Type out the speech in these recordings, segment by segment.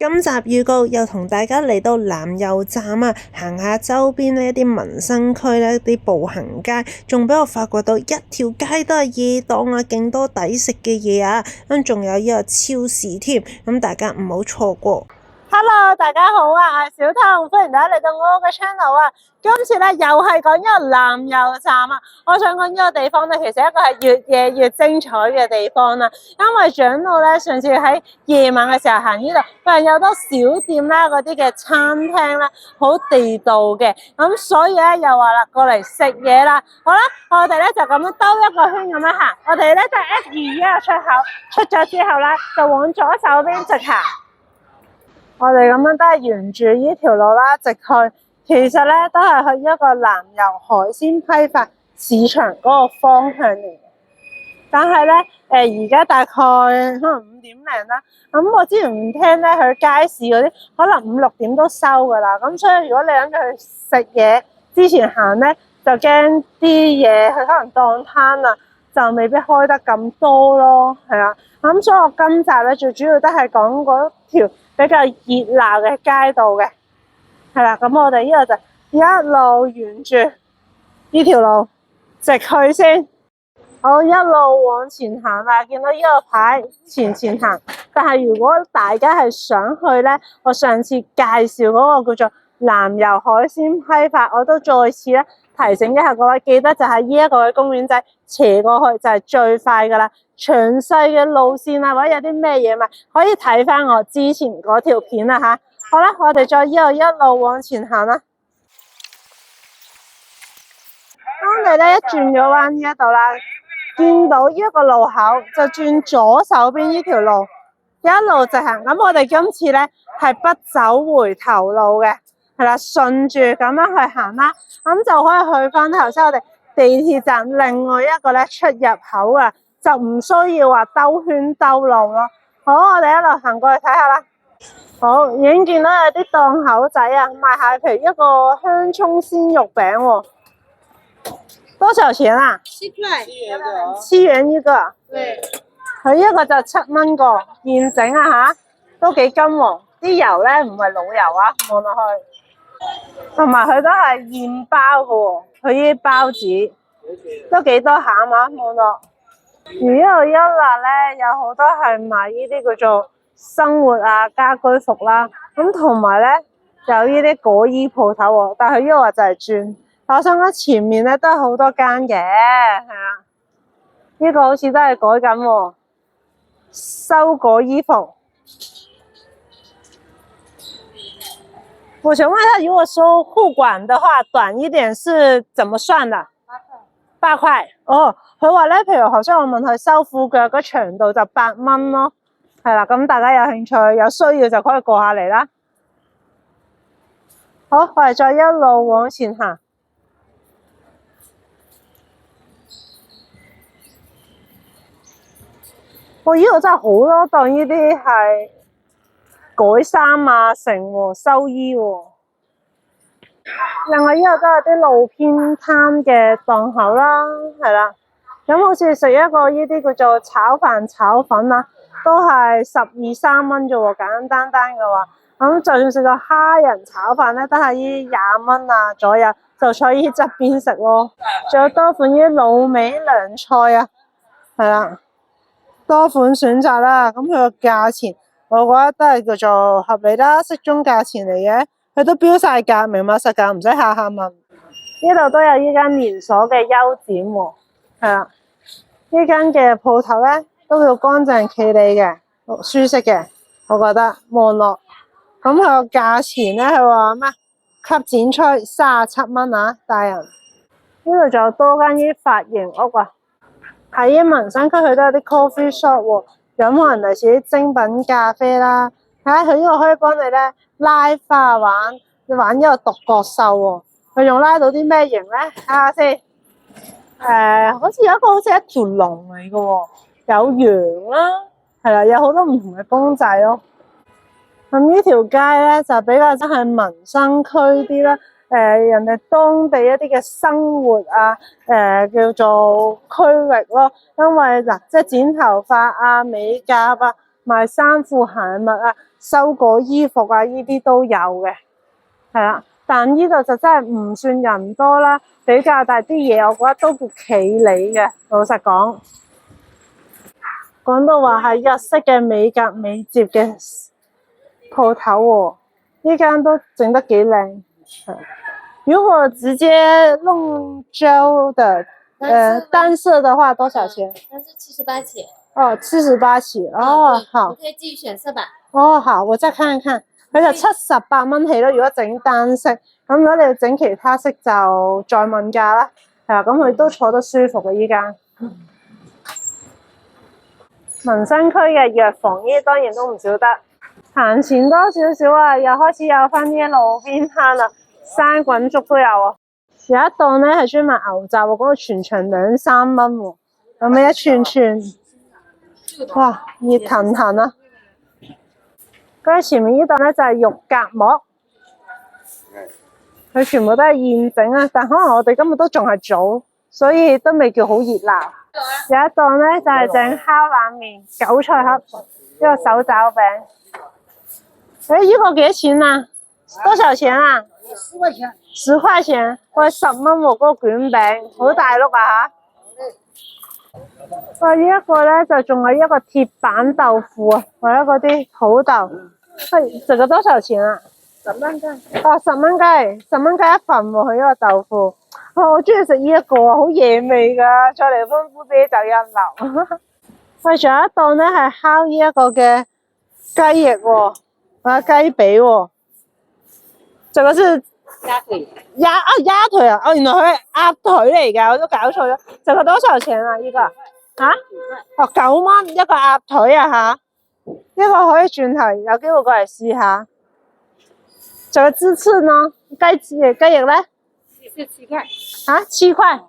今集預告又同大家嚟到南油站啊，行下周邊呢一啲民生區呢啲步行街，仲俾我發掘到一條街都係夜檔啊，勁多抵食嘅嘢啊，咁仲有呢個超市添，咁大家唔好錯過。Hello， 大家好啊，我係小湯，歡迎大家嚟到我嘅 channel 啊。今次咧又係講呢個南油站啊。我想講呢個地方咧，其實一個係越夜越精彩嘅地方啦。因為長老咧上次喺夜晚嘅時候行呢度，佢有好多小店啦，嗰啲嘅餐廳啦，好地道嘅。咁所以咧又話啦，過嚟食嘢啦。好啦，我哋咧就咁樣兜一個圈咁樣行。我哋咧就 F21個出口出咗之後咧，就往左手邊直行。我哋咁樣都係沿住呢條路啦，直去，其實咧都係去一個南油海鮮批發市場嗰個方向嚟嘅。但係咧，而家大概可能5點零啦。咁我之前聽咧，去街市嗰啲可能5、6點都收噶啦。咁所以如果你諗住去食嘢之前行咧，就驚啲嘢佢可能檔攤啊，就未必開得咁多咯。係啊，咁所以我今集咧最主要都係講嗰條比較熱鬧嘅街道嘅，係啦，咁我哋呢度就一路沿住呢條路直去先，好，一路往前行啦，見到呢個牌前行，但係如果大家係想去咧，我上次介紹嗰個叫做南油海鮮批發，我都再次咧提醒一下各位，記得就係呢一個嘅公園仔斜過去就係最快噶啦。詳細嘅路線啊，或者有啲咩嘢咪可以睇翻我之前嗰條片啦吓。好啦，我哋再一路往前行啦。當你咧一轉咗彎呢一度啦，見到呢一個路口就轉左手邊呢條路，一路直行。咁我哋今次咧係不走回頭路嘅，係啦，順住咁樣去行啦，咁就可以去翻頭先我哋地鐵站另外一個咧出入口啊。就唔需要話兜圈兜路咯。好，我哋一路行過去睇下啦。好，已經見到有啲檔口仔啊，賣下譬如一個香蔥鮮肉餅喎。多少錢啊？7塊。7元一個。對。佢一個就7蚊個，現整啊吓，都幾金喎。啲油咧唔係老油啊，望落去。同埋佢都係現包嘅喎，佢呢啲包子都幾多餡啊，望落。而呢度一辣咧，有好多係賣呢啲叫做生活啊家居服啦，咁同埋咧有呢啲果衣鋪頭喎，但係佢呢個話就係轉。我想講前面咧都係好多間嘅，係啊，呢個好似都係改緊喎，收果衣服。我想問一下，如果說護管的話，短一點是怎麼算的？8塊。哦，佢話咧，譬如頭先我問佢收褲腳嗰長度就8蚊咯，係啦，咁大家有興趣有需要就可以過下嚟啦。好，我哋再一路往前行。我呢度真係好多檔呢啲係改衫啊、成喎、收衣喎。另外呢度都有啲路邊攤嘅檔口啦，係啦，咁好似食一個呢啲叫做炒飯炒粉啦，都係12、3蚊啫喎，簡簡單單嘅話，咁就算食個蝦仁炒飯咧，都係呢20蚊啊左右，就坐呢側邊食咯。仲有多款呢啲滷味涼菜啊，係啦，多款選擇啦，咁佢個價錢我覺得都係叫做合理啦，適中價錢嚟嘅。佢都標晒價，明碼實價，唔使下下問。呢度都有呢間連鎖嘅優展喎，係啦。呢間嘅鋪頭咧都叫乾淨企理嘅，舒適嘅，我覺得望落。咁佢個價錢咧，佢話咩？吸剪吹37蚊啊，大人。呢度仲有多間啲髮型屋啊，喺民生區佢都有啲 coffee shop 喎，咁可能類似啲精品咖啡啦。睇下佢呢個可以幫你咧拉花玩呢個獨角獸喎，佢仲拉到啲咩型咧？睇下先。好似有一個好似一條龍嚟嘅喎，有羊啦，係啦，有好多唔同嘅公仔咯。咁呢條街咧就比較真係民生區啲啦，人哋當地一啲嘅生活啊，叫做區域咯。因為嗱，即係剪頭髮啊、美甲啊，賣衫褲鞋襪啊、收果衣服啊，呢啲都有嘅，係啦。但呢度就真係唔算人多啦，比較大啲嘢，我覺得都叫企理嘅。老實講，講到話係日式嘅美甲美睫嘅鋪頭喎，呢間都整得幾靚。如果直接弄膠的，單色的話多少錢？單色78起。哦，78起。哦，好。你可以自己選色吧。哦，好，我再看看。佢就78蚊起咯，如果整單色，咁如果你要整其他色就再問價啦。係啊，咁佢都坐得舒服嘅依間。民生區嘅藥房呢，當然都唔少得。行前多少少啊，又開始有翻啲路邊攤啦，生滾粥都有啊。有一檔咧係專賣牛雜喎，嗰個全場2、3蚊喎，咁咪一串串，哇，熱騰騰啊！跟住前面呢檔咧就係肉夾饃，佢全部都係現整啊，但可能我哋今日都仲係早，所以都未叫好熱鬧。有一檔咧就係整烤冷麵、韭菜盒，一個手抓餅。誒，呢個幾多錢啊？多少錢啊？10塊錢。10塊錢，喂，10蚊喎，嗰個卷餅，好大碌啊嚇！喂，呢一個咧就仲有一個鐵板豆腐啊，或者嗰啲土豆。喂，這個多少錢啊？10蚊雞。哦，10蚊雞，10蚊雞一份喎，佢呢個豆腐。哦，我中意食呢一個啊，好野味㗎，再嚟歡呼啤酒一流。喂，仲有一檔咧係烤呢一個嘅雞翼喎，或者雞髀喎。這個是鴨腿。鴨腿啊！哦，原來佢係鴨腿嚟㗎，我都搞錯咗。這個多少錢啊？呢個啊？哦，9蚊一個鴨腿啊嚇！呢個可以轉頭有機會過嚟試下。仲有芝翅呢？雞翼咧7塊。嚇，7塊。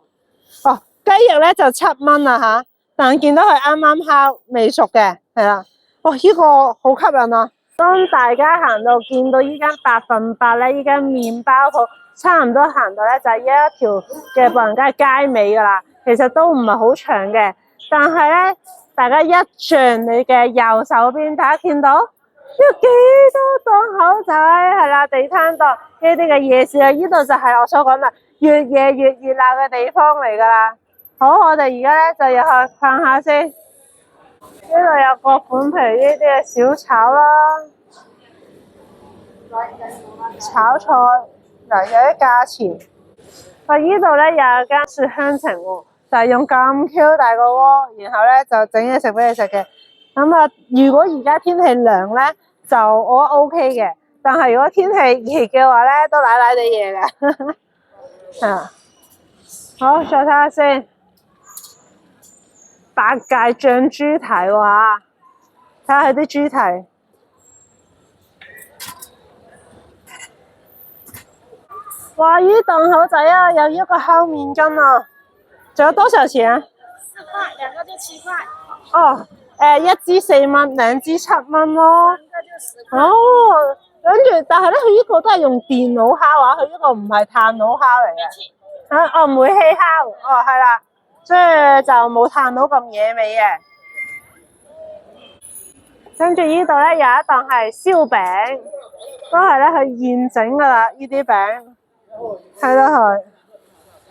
哦，雞翼咧就7蚊啊嚇，但見到佢啱啱烤未熟嘅，係啦。哇，呢個好吸引啊！當大家行到見到依間8分8咧，依間麵包鋪差唔多行到咧就係呢一條嘅步行街街尾噶啦。其實都唔係好長嘅，但係咧大家一轉你嘅右手邊，大家見到有幾多檔口仔係啦，地攤檔呢啲嘅夜市啊，呢度就係我所講啦，越夜越熱鬧嘅地方嚟噶啦。好，我哋而家咧就入去逛下先。呢度有各款，譬如呢啲嘅小炒啦，炒菜嗱，有啲價錢。呢度咧有間雪香亭喎，就係用咁 Q 大個鍋，然後咧就整嘢食俾你食嘅。咁啊，如果而家天氣涼咧，就我 OK 嘅。但係如果天氣熱嘅話咧，都奶奶地嘢嘅。啊，好，再睇下先。八戒醬豬蹄喎嚇，睇下佢啲豬蹄。哇！呢檔口仔啊，有一個烤麵筋啊，仲有多少錢啊？4塊，2個就7塊。哦，一支4蚊，2支7蚊咯。哦，跟住，但係咧，佢呢個都係用電腦烤啊，佢呢個唔係炭爐烤嚟嘅。哦，煤氣烤，哦係啦。所以就冇炭到咁野味嘅。跟住呢度咧有一檔係燒餅，都係咧佢現整噶啦，呢啲餅睇到佢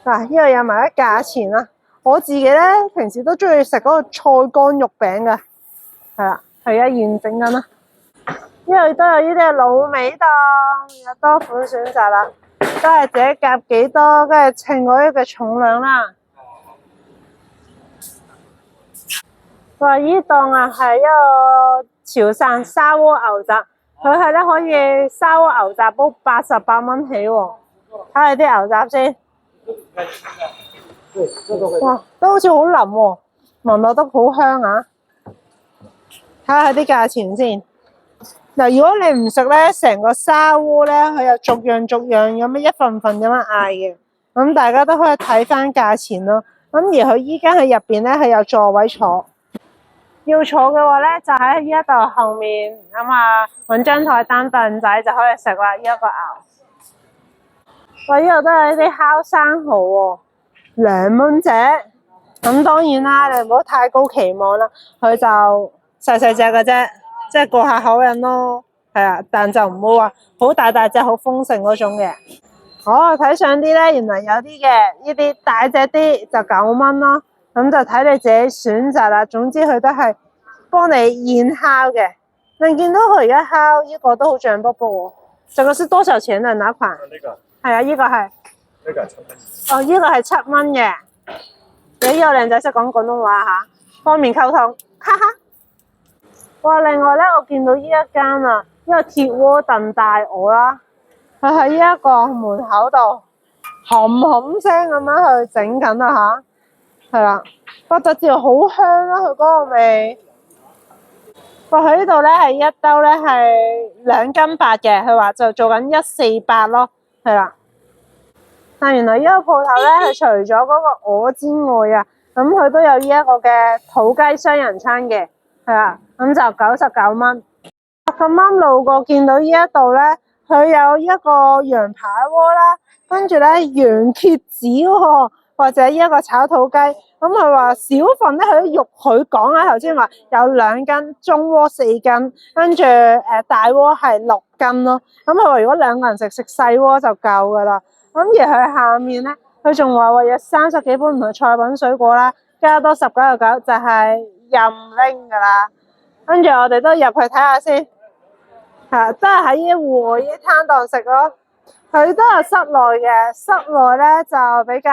嗱，呢度有埋啲價錢啦。我自己咧平時都中意食嗰個菜乾肉餅嘅，係啦，係而家現整緊啦。呢度都有呢啲嘅滷味檔，有多款選擇啦，都係自己夾幾多，跟住稱嗰啲嘅重量啦。哇！呢檔啊係一個潮汕砂鍋牛雜，佢係咧可以砂鍋牛雜煲88蚊起喎。睇下啲牛雜先，哇，都好似好腍喎，聞落都好香啊！睇下啲價錢先。嗱，如果你唔食咧，成個砂鍋咧，佢又逐樣咁樣一份份咁樣嗌嘅，咁大家都可以睇翻價錢咯。咁而佢依家喺入邊咧係有座位坐。要坐嘅話咧，就喺呢一度後面咁啊，揾張台擔凳仔就可以食啦。呢一個牛，喂，呢度都有呢啲烤生蠔喎，2蚊隻。咁當然啦，你唔好太高期望啦，佢就細細隻嘅啫，即係過下口癮咯。係啊，但就唔會話好大隻、好豐盛嗰種嘅。睇上啲咧，原來有啲嘅呢啲大隻啲就9蚊咯，咁就睇你自己選擇啦。總之佢都係幫你現烤嘅。你見到佢而家烤呢個都好脹卜卜喎。這個是多少錢啊？哪款？呢個係啊，呢個係。呢個係7蚊。哦，呢個係7蚊嘅。你呢個靚仔識講廣東話嚇，方便溝通。哈哈。哇！另外咧，我見到呢一間啊，呢個鐵鍋燉大鵝啦。佢喺呢一個門口度，冚聲咁樣去整緊啦吓，係啦，不得之好香啦，佢嗰個味。佢呢度咧係一兜咧係2斤8嘅，佢話就做緊148咯，係啦。但原來呢個鋪頭咧，係除咗嗰個鵝之外啊，咁佢都有呢一個嘅土雞雙人餐嘅，係啦，咁就99蚊。咁啱路過見到呢一度咧。佢有一個羊排鍋啦，跟住咧羊蝎子喎，或者呢一個炒土雞。咁佢話小份咧，佢啲肉佢講啦，頭先話有2斤，中鍋4斤，跟住大鍋係6斤咯。咁佢話如果2個人食細鍋就夠噶啦。咁而佢下面咧，佢仲話有30幾款唔同菜品水果啦，加多19.99就係任拎噶啦。跟住我哋都入去睇下先。都係喺呢啲戶外呢啲攤檔食咯。佢都係室內嘅，室內咧就比較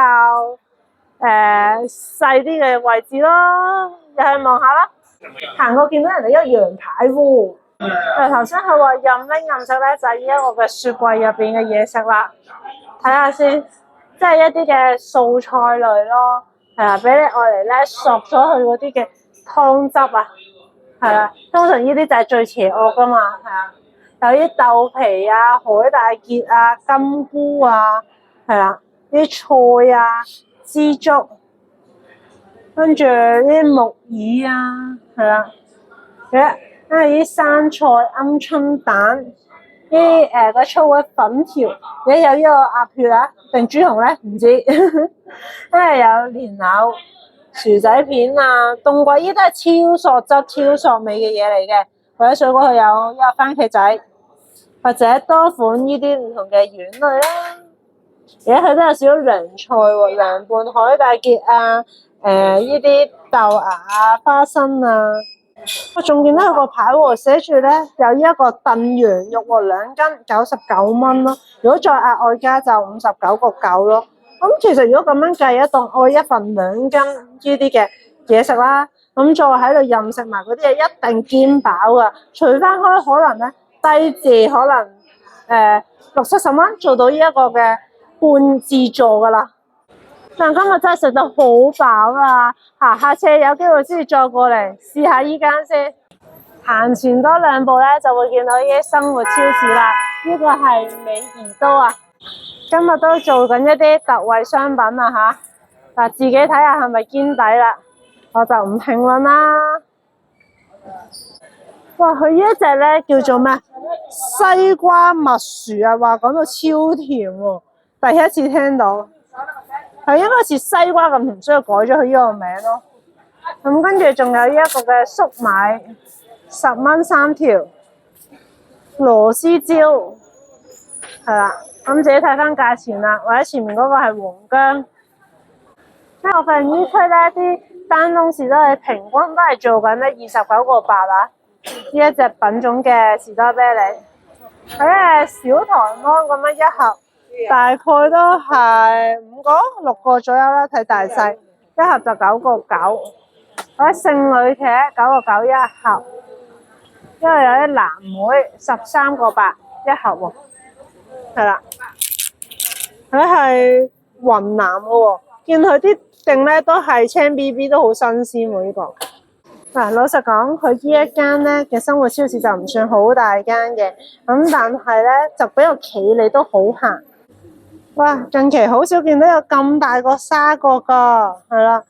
細啲嘅位置咯。入去望下啦。行過見到人哋一個羊排喎。頭先佢話任拎任食咧，就係呢一個嘅雪櫃入邊嘅嘢食啦。睇下先，即係一啲嘅素菜類咯。係啊，俾你愛嚟咧索咗佢嗰啲嘅湯汁啊。係啊，通常呢啲就係最邪惡噶嘛。係啊。有啲豆皮啊、海帶結啊、金菇啊，係啦，啲菜啊、枝竹，跟住啲木耳啊，係啦，跟住啲生菜、鵪鶉蛋，啲個粗嘅粉條，有呢個鴨血啊，定豬紅咧唔知，跟住有蓮藕、薯仔片啊，凍鬼呢都係超索汁、超索味嘅嘢嚟嘅。或者水果佢有一個番茄仔，或者多款呢啲唔同嘅丸類啦。而家佢都有少少涼菜喎，涼拌海帶結啊，呢啲豆芽啊、花生啊。我仲見到有個牌喎，寫住咧有呢一個燉羊肉喎，2斤99蚊咯。如果再額外加就59.9咯。咁其實如果咁樣計一檔，我一份2斤呢啲嘅嘢食啦。咁再喺度任食埋嗰啲嘢，一定兼飽噶。除翻開可能咧低至可能60-70蚊做到呢一個嘅半自助噶啦。但今日真係食到好飽啦！下次有機會先至再過嚟試下依間先。行前多2步咧，就會見到呢啲生活超市啦。呢個係美宜都啊，今日都做緊一啲特惠商品啊吓。嗱，自己睇下係咪堅抵啦。我就唔評論啦。哇！佢呢一隻咧叫做咩？西瓜蜜薯啊，話講到超甜喎，第一次聽到。係應該似西瓜咁甜，所以改咗佢呢個名咯。咁跟住仲有呢一個嘅粟米，10蚊3條。螺絲椒係啦，咁自己睇翻價錢啦。或者前面嗰個係黃薑。因為我發現呢區咧啲丹東士多利平均都係做緊咧29.8啊！呢一隻品種嘅士多啤梨，喺小台灣咁樣一盒，大概都係5個、6個左右啦，睇大細，一盒就9.9。喺聖女茄9.9一盒，因為有啲藍莓13.8一盒喎，係啦，佢係雲南嘅喎，見佢啲定咧都係青 BB 都好新鮮喎呢個。嗱，老實講，佢呢一間咧嘅生活超市就唔算好大間嘅，咁但係咧就比較企理都好行。哇！近期好少見到有咁大個沙葛噶，係啦。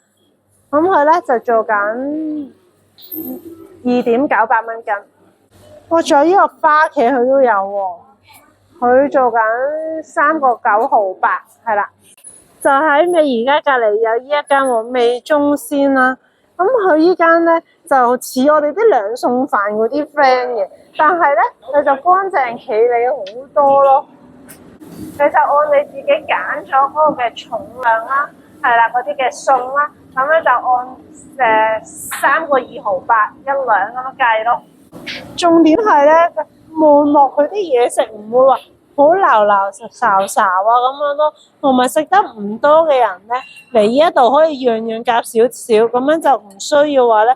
咁佢咧就做緊2.98蚊斤。哇！仲有呢個花茄佢都有喎，佢做緊3.9毫8，係啦。就喺美而家隔離有呢一間喎，味中鮮啦。咁佢依間咧就似我哋啲兩餸飯嗰啲 friend 嘅，但係咧佢就乾淨企理好多咯。佢就按你自己揀咗嗰個嘅重量啦，係啦嗰啲嘅餸啦，咁咧就按3個2毫8一兩咁樣計咯。重點係咧，望落佢啲嘢食唔會話好流流嘈啊咁樣咯，同埋食得唔多嘅人咧嚟呢一度可以樣樣夾少少，咁樣就唔需要話咧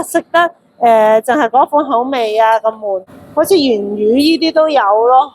食得淨係嗰款口味啊咁悶，好似圓魚呢啲都有咯。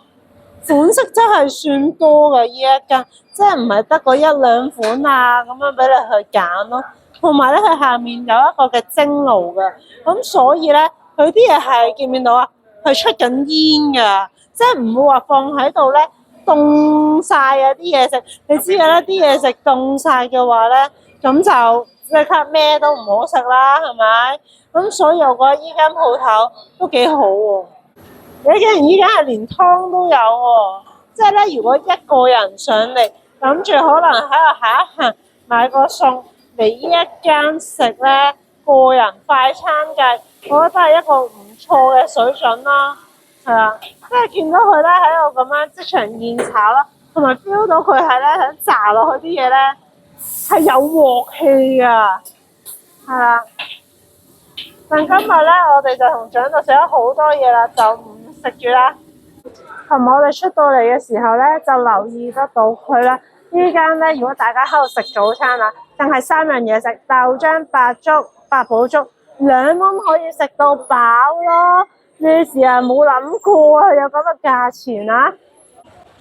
款式真係算多嘅呢一間，即係唔係得嗰一兩款啊咁樣俾你去揀咯。同埋咧，佢下面有一個嘅蒸爐嘅，咁所以咧佢啲嘢係見唔見到啊？係出緊煙㗎，即係唔會話放喺度咧凍晒啊啲嘢食。你知嘅啦，啲嘢食凍晒嘅話咧，咁就即刻咩都唔好食啦，係咪？咁所以我覺得依間鋪頭都幾好喎。你竟然依家係連湯都有喎，即係咧，如果一個人上嚟，諗住可能喺度行一行買個餸嚟呢一間食咧，個人快餐計，我覺得係一個唔錯嘅水準啦，係啊，即係見到佢咧喺度咁樣即場現炒啦，同埋 feel 到佢係咧喺炸落去啲嘢咧係有鑊氣㗎，係啦。但今日咧，我哋就同長度食咗好多嘢啦，就唔食住啦。同埋我哋出到嚟嘅時候咧，就留意得到佢啦。呢間咧，如果大家喺度食早餐啊，淨係3樣嘢食，豆漿、白粥、八寶粥，2蚊可以食到飽咯。呢時啊冇諗過啊，有咁嘅價錢啊！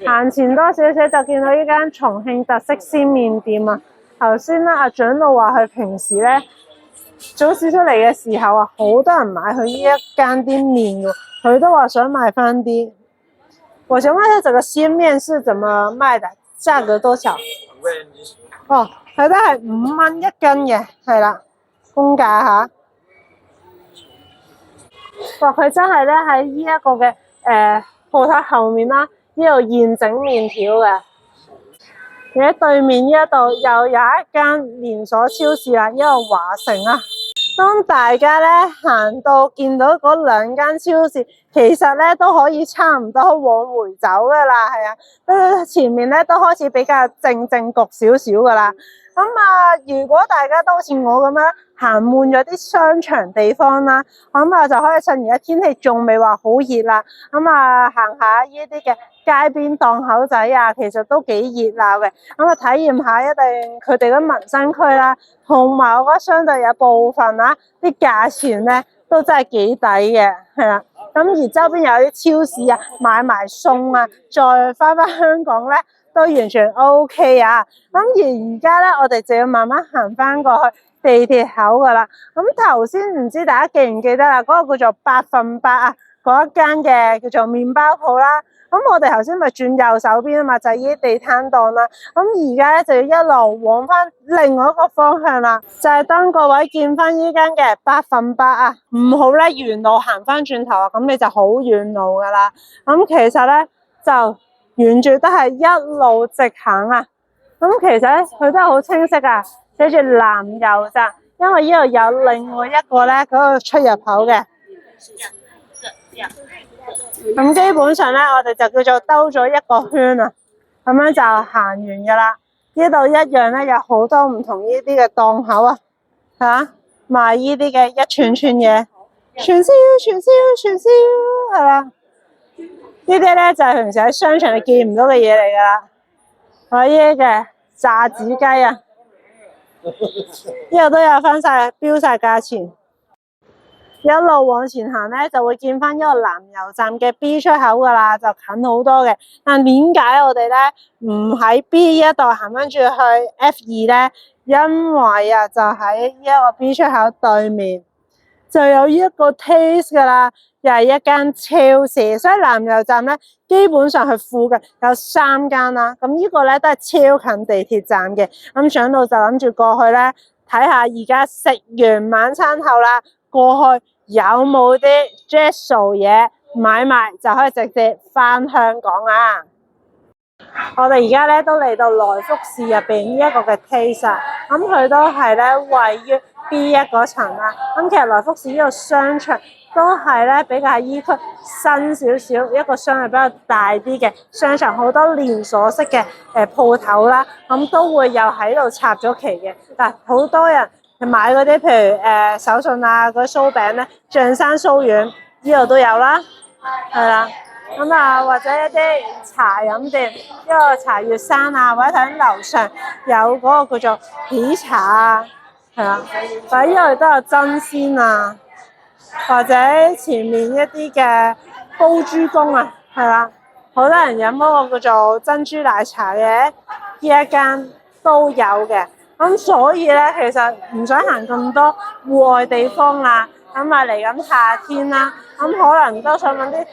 行前多少少就見到呢間重慶特色鮮麵店啊。頭先咧，阿長老話佢平時咧早少少嚟嘅時候啊，好多人買佢呢一間啲麵喎，佢都話想買翻啲。我想問下，這個鮮麵是怎麼賣的？價格多少？哦，佢都係5蚊一斤嘅，係啦，公價嚇。哇！佢真係咧喺呢一個嘅鋪頭後面啦，呢度現整麵條嘅。而喺對面呢一度又有一間連鎖超市啦，呢個華城啊。當大家咧行到見到嗰2間超市，其實咧都可以差唔多往回走噶啦，係啊，前面咧都開始比較靜焗少少噶啦。咁啊，如果大家都好似我咁樣行悶咗啲商場地方啦，咁啊就可以趁而家天氣仲未話好熱啦，咁啊行下呢啲嘅街邊檔口仔啊，其實都幾熱鬧嘅，咁啊體驗下一定佢哋嘅民生區啦，同埋我覺得相對有部分啊啲價錢咧都真係幾抵嘅，係啦。咁而周邊有啲超市啊，買埋餸啊，再翻香港咧都完全 OK 啊。咁而而家咧，我哋就要慢慢行翻過去地鐵口噶啦。咁頭先唔知大家記唔記得啦？嗰個叫做8分8啊，嗰一間嘅叫做麵包鋪啦。咁我哋頭先咪轉右手邊啊嘛，就係呢啲地攤檔啦。咁而家咧就要一路往翻另外一個方向啦，就係當各位見翻呢間嘅8分8啊，唔好咧沿路行翻轉頭啊，咁你就好遠路噶啦。咁其實咧就沿住都係一路直行啊。咁其實咧佢都係好清晰啊，寫住南油站，因為呢度有另外一個咧嗰個出入口嘅。咁基本上咧，我哋就叫做兜咗一個圈啊，咁樣就行完噶啦。呢度一樣咧，有好多唔同呢啲嘅檔口啊，賣呢啲嘅一串串嘢，串燒，係啦。呢啲咧就係平時喺商場你見唔到嘅嘢嚟噶啦。我呢啲嘅炸子雞啊，呢度都有翻晒標晒價錢。一路往前行咧，就會見翻一個南油站嘅 B 出口噶啦，就近好多嘅。但點解我哋咧唔喺 B 一度行翻住去 F2咧？因為啊，就喺呢一個 B 出口對面就有呢一個 Taste 噶啦，又係一間超市。所以南油站咧，基本上佢附近有3間啦。咁呢個咧都係超近地鐵站嘅。咁上到就諗住過去咧睇下，而家食完晚餐後啦，過去有冇啲 Jet 嘢買埋就可以直接返香港啊！我哋而家咧都嚟到來福士入邊呢一個嘅 Taste 啊，咁佢都係咧位於 B1 嗰層啦。咁其實來福士呢個商場都係咧比較喺依區新少少，一個相對比較大啲嘅商場，好多連鎖式嘅鋪頭啦，咁都會有喺度插咗旗嘅。但好多人買嗰啲譬如手信啊、嗰啲酥餅咧、象山酥丸呢度都有啦，係啦。咁啊，或者一啲茶飲店，一個茶月山啊，或者睇緊樓上有嗰個叫做喜茶啊，係啦，或者呢度都有真鮮啊，或者前面一啲嘅煲珠公啊，係啦，好多人飲嗰個叫做珍珠奶茶嘅呢一間都有嘅。咁所以咧，其實唔想行咁多戶外地方啦。咁啊嚟緊夏天啦，咁可能都想揾啲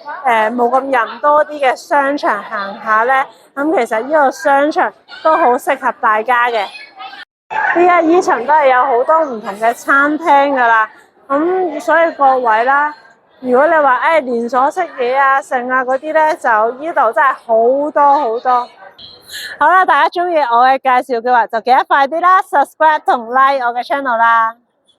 冇咁人多啲嘅商場行下咧。咁其實呢個商場都好適合大家嘅。呢層都係有好多唔同嘅餐廳噶啦。咁所以各位啦，如果你話連鎖式嘢啊、剩啊嗰啲咧，就呢度真係好多好多。好啦，大家中意我嘅介紹嘅話，就記得快啲啦 ，subscribe 同 like 我嘅 channel 啦。